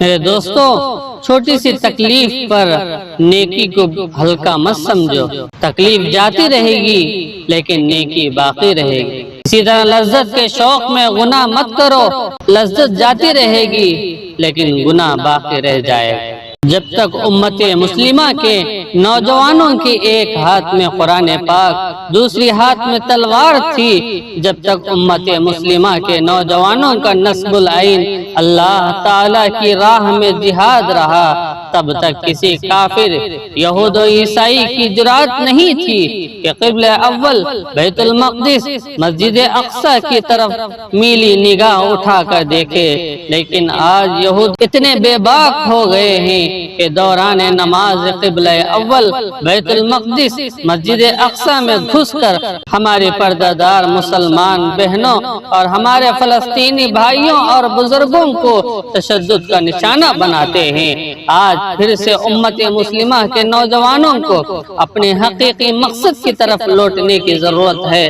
میرے دوستو، چھوٹی سی تکلیف پر نیکی کو ہلکا مت سمجھو۔ تکلیف جاتی رہے گی لیکن نیکی باقی رہے گی۔ اسی طرح لذت کے شوق میں گناہ مت کرو، لذت جاتی رہے گی لیکن گناہ باقی رہ جائے گا۔ جب تک امت مسلمہ کے نوجوانوں کی ایک ہاتھ میں قرآن پاک دوسری ہاتھ میں تلوار تھی، جب تک امت مسلمہ کے نوجوانوں کا نصب العین اللہ تعالی کی راہ میں جہاد رہا، تب تک کسی کافر یہود و عیسائی کی جرات نہیں تھی کہ قبلہ اول بیت المقدس مسجد اقصی کی طرف میلی نگاہ اٹھا کر دیکھے۔ لیکن آج یہود اتنے بے باک ہو گئے ہیں کہ دوران نماز قبلہ اول بیت المقدس مسجد اقصی میں گھس کر ہمارے پردہ دار مسلمان بہنوں اور ہمارے فلسطینی بھائیوں اور بزرگوں کو تشدد کا نشانہ بناتے ہیں۔ آج پھر سے امت مسلمہ کے نوجوانوں کو اپنے حقیقی مقصد کی طرف لوٹنے کی ضرورت ہے۔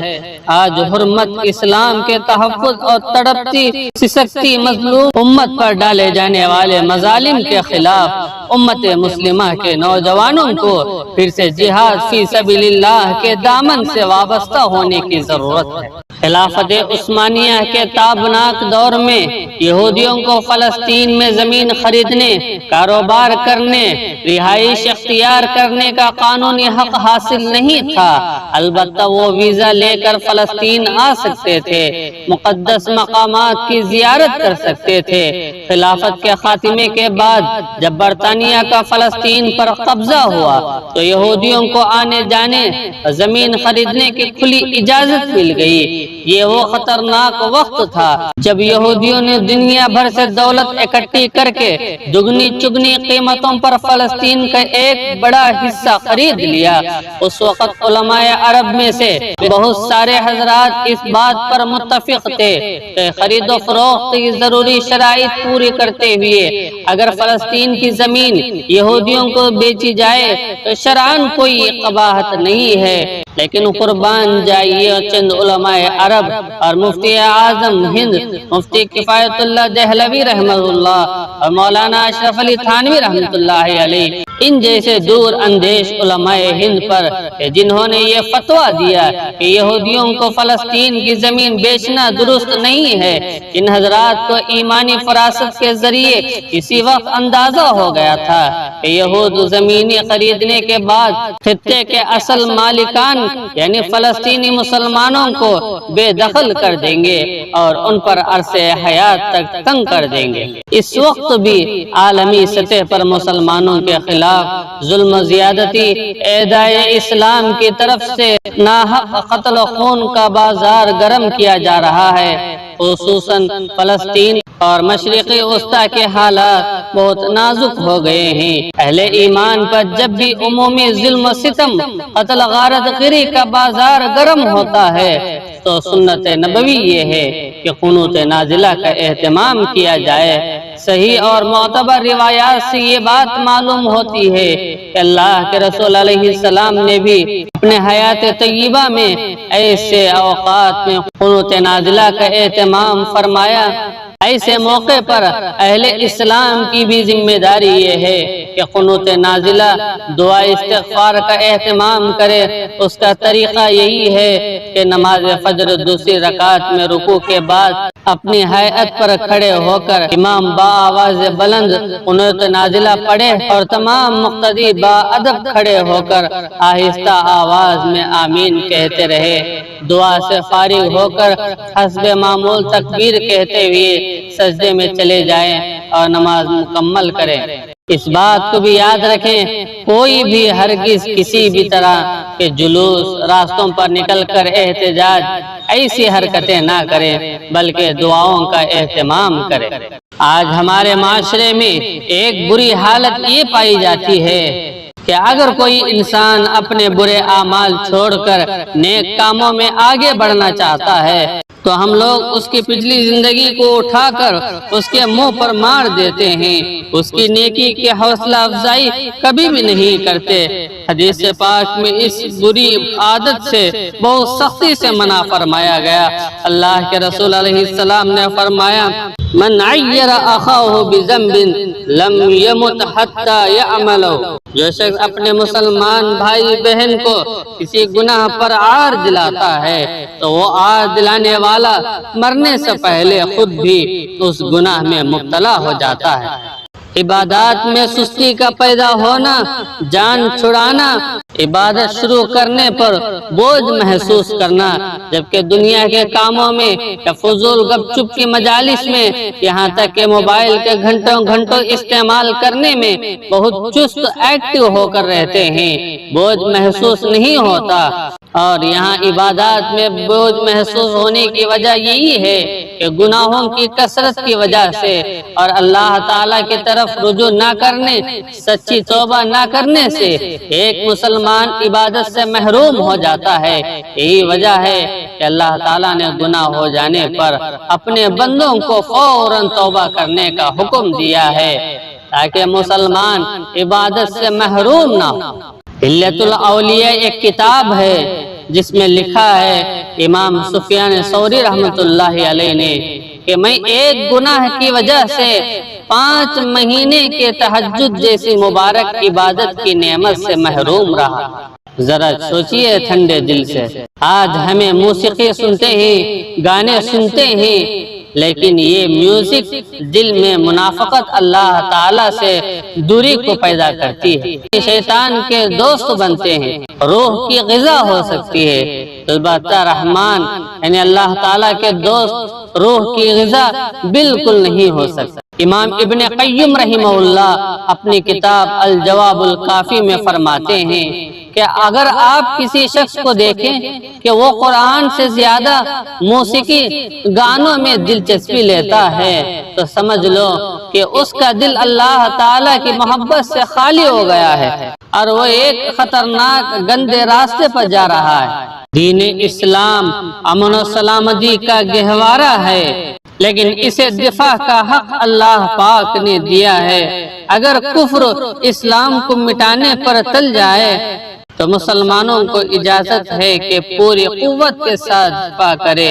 آج حرمت اسلام کے تحفظ اور تڑپتی سسکتی مظلوم امت پر ڈالے جانے والے مظالم کے خلاف امت مسلمہ کے نوجوانوں کو پھر سے جہاد فی سبیل اللہ کے دامن سے وابستہ ہونے کی ضرورت ہے۔ خلافت عثمانیہ کے تابناک دور میں یہودیوں کو فلسطین میں زمین خریدنے، کاروبار کرنے، رہائش اختیار کرنے کا قانونی حق حاصل نہیں تھا۔ البتہ وہ ویزا لے کر فلسطین آ سکتے تھے، مقدس مقامات کی زیارت کر سکتے تھے۔ خلافت کے خاتمے کے بعد جب برطانیہ کا فلسطین پر قبضہ ہوا تو یہودیوں کو آنے جانے، زمین خریدنے کی کھلی اجازت مل گئی۔ یہ وہ خطرناک وقت تھا جب یہودیوں نے دنیا بھر سے دولت اکٹھی کر کے دگنی چگنی قیمتوں پر فلسطین کا ایک بڑا حصہ خرید لیا۔ اس وقت علماء عرب میں سے بہت سارے حضرات اس بات پر متفق تھے کہ خرید و فروخت کی ضروری شرائط پوری کرتے ہوئے اگر فلسطین کی زمین یہودیوں کو بیچی جائے تو شرعاً کوئی قباحت نہیں ہے۔ لیکن قربان جائیے چند علماء عرب اور مفتی اعظم ہند مفتی کفایت اللہ دہلوی رحمہ اللہ اور مولانا اشرف علی تھانوی رحمۃ اللہ علیہ، ان جیسے دور اندیش علماء ہند پر جنہوں نے یہ فتویٰ دیا کہ یہودیوں کو فلسطین کی زمین بیچنا درست نہیں ہے، ان حضرات کو ایمانی فراست کے ذریعے اسی وقت اندازہ ہو گیا تھا کہ یہود زمینی خریدنے کے بعد خطے کے اصل مالکان یعنی فلسطینی مسلمانوں کو بے دخل کر دیں گے اور ان پر عرصے حیات تک تنگ کر دیں گے۔ اس وقت بھی عالمی سطح پر مسلمانوں کے خلاف ظلم و زیادتی، اعدائے اسلام کی طرف سے ناحق قتل و خون کا بازار گرم کیا جا رہا ہے۔ خصوصاً فلسطین اور مشرقی وسطی کے حالات بہت نازک ہو گئے ہیں۔ اہل ایمان پر جب بھی عمومی ظلم و ستم، قتل غارت گری کا بازار گرم ہوتا ہے تو سنت نبوی یہ ہے کہ قنوت نازلہ کا اہتمام کیا جائے۔ صحیح اور معتبر روایات سے یہ بات معلوم ہوتی ہے کہ اللہ کے رسول علیہ السلام نے بھی اپنے حیات طیبہ میں ایسے اوقات میں قنوت نازلہ کا اہتمام فرمایا۔ ایسے موقع پر اہل اسلام کی بھی ذمہ داری یہ ہے کہ قنوت نازلہ دعا استغفار کا اہتمام کرے۔ اس کا طریقہ یہی ہے کہ نماز فجر دوسری رکعت میں رکوع کے بعد اپنی ہیئت پر کھڑے ہو کر امام با آواز بلند قنوت نازلہ پڑھے اور تمام مقتدی با ادب کھڑے ہو کر آہستہ آواز میں آمین کہتے رہے۔ دعا سے فارغ ہو کر حسب معمول تکبیر کہتے ہوئے سجدے میں چلے جائیں اور نماز مکمل کریں۔ اس بات کو بھی یاد رکھیں، کوئی بھی ہرگز کسی بھی طرح کے جلوس، راستوں پر نکل کر احتجاج، ایسی حرکتیں نہ کریں بلکہ دعاؤں کا اہتمام کریں۔ آج ہمارے معاشرے میں ایک بری حالت یہ پائی جاتی ہے کہ اگر کوئی انسان اپنے برے اعمال چھوڑ کر نیک کاموں میں آگے بڑھنا چاہتا ہے تو ہم لوگ اس کی پچھلی زندگی کو اٹھا کر اس کے منہ پر مار دیتے ہیں، اس کی نیکی کی حوصلہ افزائی کبھی بھی نہیں کرتے۔ حدیث پاک میں اس بری عادت سے بہت سختی سے منع فرمایا گیا۔ اللہ کے رسول علیہ السلام نے فرمایا من عیر اخاہ بذنب لم یمت حتی یعملہ، جو شخص اپنے مسلمان بھائی بہن کو کسی گناہ پر عار دلاتا ہے تو وہ عار دلانے والا مرنے سے پہلے خود بھی اس گناہ میں مبتلا ہو جاتا ہے۔ عبادات میں سستی کا پیدا ہونا، جان چھڑانا، عبادت شروع کرنے پر بوجھ محسوس کرنا، جبکہ دنیا کے کاموں میں یا فضول گپ چپ کی مجالس میں، یہاں تک کہ موبائل کے گھنٹوں گھنٹوں استعمال کرنے میں بہت چست ایکٹیو ہو کر رہتے ہیں، بوجھ محسوس نہیں ہوتا۔ اور یہاں عبادات میں بوجھ محسوس ہونے کی وجہ یہی ہے کہ گناہوں کی کثرت کی وجہ سے اور اللہ تعالیٰ کی طرف رجوع نہ کرنے، سچی توبہ نہ کرنے سے ایک مسلمان عبادت سے محروم ہو جاتا ہے۔ یہی وجہ ہے کہ اللہ تعالیٰ نے گناہ ہو جانے پر اپنے بندوں کو فوراً توبہ کرنے کا حکم دیا ہے تاکہ مسلمان عبادت سے محروم نہ ہو۔ حلیۃ الاولیاء ایک کتاب ہے جس میں لکھا ہے امام سفیان ثوری رحمۃ اللہ علیہ نے کہ میں ایک گناہ کی وجہ سے 5 مہینے کے تہجد جیسی مبارک عبادت کی نعمت سے محروم رہا۔ ذرا سوچئے ٹھنڈے دل سے، آج ہمیں موسیقی سنتے ہیں، گانے سنتے ہیں، لیکن یہ میوزک دل میں منافقت اللہ تعالیٰ سے دوری کو پیدا کرتی ہے، شیطان کے دوست بنتے ہیں، روح کی غذا ہو سکتی ہے، البتہ رحمان یعنی اللہ تعالیٰ کے دوست روح کی غذا بالکل نہیں ہو سکتا۔ امام ابن قیم رحمہ اللہ اپنی کتاب الجواب الکافی میں فرماتے ہیں کہ اگر آپ کسی شخص کو دیکھیں کہ وہ قرآن سے زیادہ موسیقی گانوں میں دلچسپی لیتا ہے تو سمجھ لو کہ اس کا دل اللہ تعالیٰ کی محبت سے خالی ہو گیا ہے اور وہ ایک خطرناک گندے راستے پر جا رہا ہے۔ دین اسلام امن و سلامتی کا گہوارہ ہے، لیکن اسے دفاع کا حق اللہ پاک نے دیا ہے۔ اگر کفر اسلام کو مٹانے پر تل جائے تو مسلمانوں کو اجازت ہے کہ پوری قوت کے ساتھ دفاع کرے۔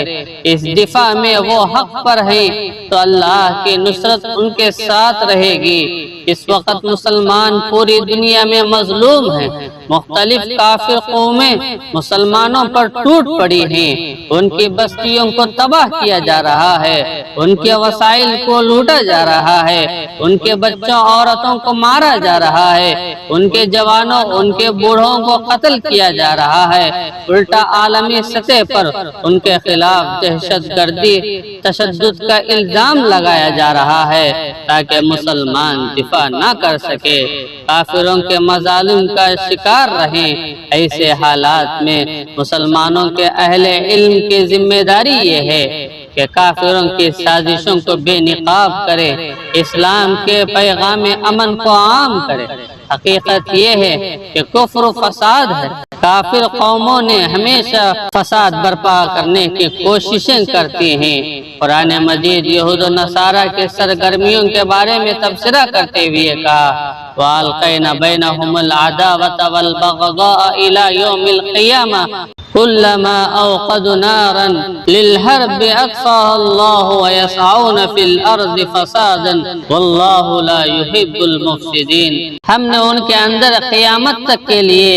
اس دفاع میں وہ حق پر ہیں تو اللہ کی نصرت ان کے ساتھ رہے گی۔ اس وقت مسلمان پوری دنیا میں مظلوم ہیں، مختلف کافر قومیں مسلمانوں پر ٹوٹ پڑی ہیں، ان کی بستیوں کو تباہ کیا جا رہا ہے، ان کے وسائل کو لوٹا جا رہا ہے، ان کے بچوں عورتوں کو مارا جا رہا ہے، ان کے جوانوں ان کے بوڑھوں کو قتل کیا جا رہا ہے۔ الٹا عالمی سطح پر ان کے خلاف دہشت گردی تشدد کا الزام لگایا جا رہا ہے تاکہ مسلمان دفاع نہ کر سکے، کافروں کے مظالم کا شکار رہیں۔ ایسے حالات میں مسلمانوں کے اہل علم کی ذمہ داری یہ ہے کہ کافروں کی سازشوں کو بے نقاب کرے، اسلام کے پیغام امن کو عام کرے۔ حقیقت یہ ہے کہ کفر و فساد ہے، کافر قوموں نے ہمیشہ فساد برپا کرنے کی کوششیں کرتی ہیں۔ قرآن مجید یہود و نصارہ کے سرگرمیوں کے بارے میں تبصرہ کرتے ہوئے کہا وَأَلْقَيْنَا بَيْنَهُمُ الْعَدَاوَةَ وَالْبَغْضَاءَ إِلَى يَوْمِ الْقِيَامَةِ كُلَّمَا أَوْقَدُوا نَارًا لِلْحَرْبِ أَطْفَأَهَا اللَّهُ وَيَسْعَوْنَ فِي الْأَرْضِ فَسَادًا وَاللَّهُ لَا يُحِبُّ الْمُفْسِدِينَ۔ ہم نے ان کے اندر قیامت تک کے لیے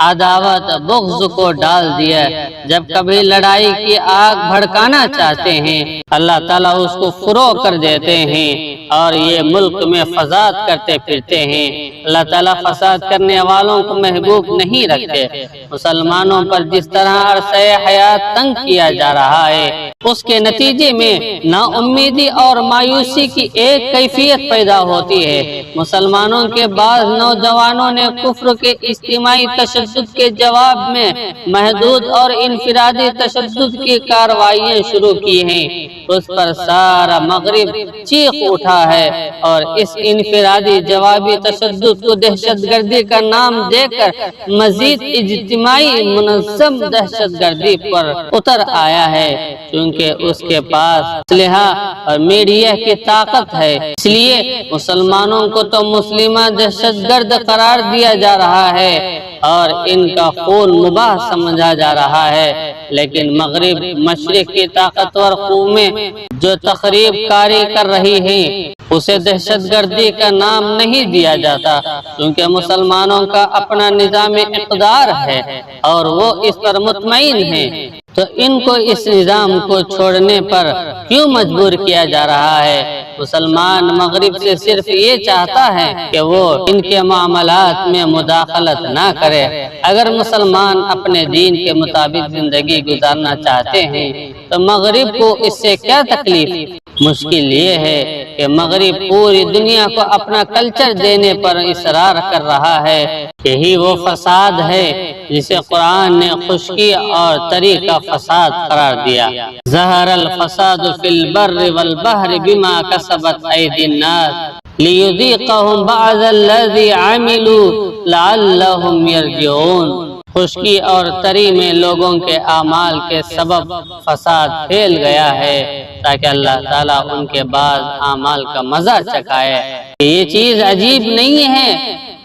عداوت بغض کو ڈال دیا، جب کبھی لڑائی کی آگ بھڑکانا چاہتے ہیں اللہ تعالیٰ اس کو فروغ کر دیتے ہیں اور یہ ملک میں فساد کرتے پھرتے ہیں۔ اللہ تعالیٰ فساد کرنے والوں کو محبوب نہیں رکھتے۔ مسلمانوں پر جس طرح عرصہ حیات تنگ کیا جا رہا ہے، اس کے نتیجے میں نا امیدی اور مایوسی کی ایک کیفیت پیدا ہوتی ہے۔ مسلمانوں کے بعض نوجوانوں نے کفر کے اجتماعی تشدد کے جواب میں محدود اور انفرادی تشدد کی کارروائیاں شروع کی ہیں۔ اس پر سارا مغرب چیخ اٹھا ہے اور اس انفرادی جوابی تشدد کو دہشت گردی کا نام دے کر مزید اجتماعی منظم دہشت گردی پر اتر آیا ہے، چونکہ کیونکہ اس کے پاس اسلحہ اور میڈیا کی طاقت ہے۔ اس لیے مسلمانوں کو تو مسلمہ دہشت گرد قرار دیا جا رہا ہے اور ان کا خون مباح سمجھا جا رہا ہے، لیکن مغرب مشرق کی طاقتور قومیں جو تخریب کاری کر رہی ہیں اسے دہشت گردی کا نام نہیں دیا جاتا، کیونکہ مسلمانوں کا اپنا نظام اقتدار ہے اور وہ اس پر مطمئن ہیں۔ تو ان کو اس نظام کو چھوڑنے پر کیوں مجبور کیا جا رہا ہے؟ مسلمان مغرب سے صرف یہ چاہتا ہے کہ وہ ان کے معاملات میں مداخلت نہ کرے۔ اگر مسلمان اپنے دین کے مطابق زندگی گزارنا چاہتے ہیں تو مغرب کو اس سے کیا تکلیف؟ مشکل یہ ہے کہ مغرب پوری دنیا کو اپنا کلچر دینے پر اصرار کر رہا ہے۔ یہی وہ فساد ہے جسے قرآن نے خشکی اور تری کا فساد قرار دیا۔ ظہر الفساد فی البر والبحر بما کسبت ایدی الناس لیذیقہم بعض الذی عملوا لعلہم یرجعون۔ خشکی اور تری میں لوگوں کے اعمال کے سبب فساد پھیل گیا ہے تاکہ اللہ تعالیٰ ان کے بعض اعمال کا مزہ چکھائے۔ یہ چیز عجیب نہیں ہے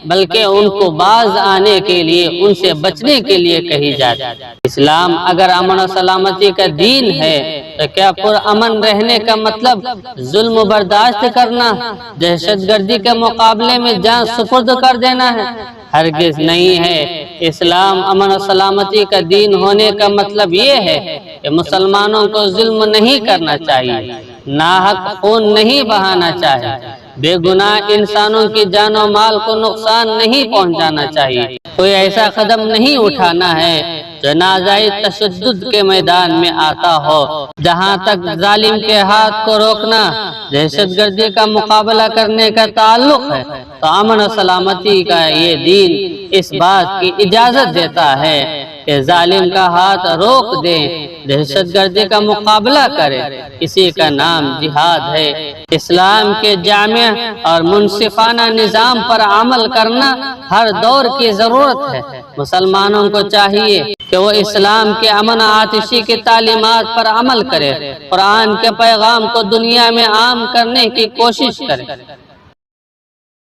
بلکہ ان کو باز آنے کے لیے، ان سے بچنے کے لیے کہی جاتی ہے۔ اسلام اگر امن و سلامتی کا دین ہے تو کیا پرامن رہنے کا مطلب ظلم برداشت کرنا، دہشت گردی کے مقابلے میں جان سپرد کر دینا ہے؟ ہرگز نہیں ہے۔ اسلام امن و سلامتی کا دین ہونے کا مطلب یہ ہے کہ مسلمانوں کو ظلم نہیں کرنا چاہیے، ناحق خون نہیں بہانا چاہیے، بے گناہ انسانوں کی جان و مال کو نقصان نہیں پہنچانا چاہیے، کوئی ایسا قدم نہیں اٹھانا ہے جو ناجائز تشدد کے میدان میں آتا ہو۔ جہاں تک ظالم کے ہاتھ کو روکنا، دہشت گردی کا مقابلہ کرنے کا تعلق ہے تو امن و سلامتی کا یہ دین اس بات کی اجازت دیتا ہے کہ ظالم کا ہاتھ روک دیں، دہشت گردی کا مقابلہ کرے۔ اسی کا نام جہاد ہے۔ اسلام کے جامع اور منصفانہ نظام پر عمل کرنا ہر دور کی ضرورت ہے۔ مسلمانوں کو چاہیے کہ وہ اسلام کے امن آتشی کی تعلیمات پر عمل کرے، قرآن کے پیغام کو دنیا میں عام کرنے کی کوشش کرے۔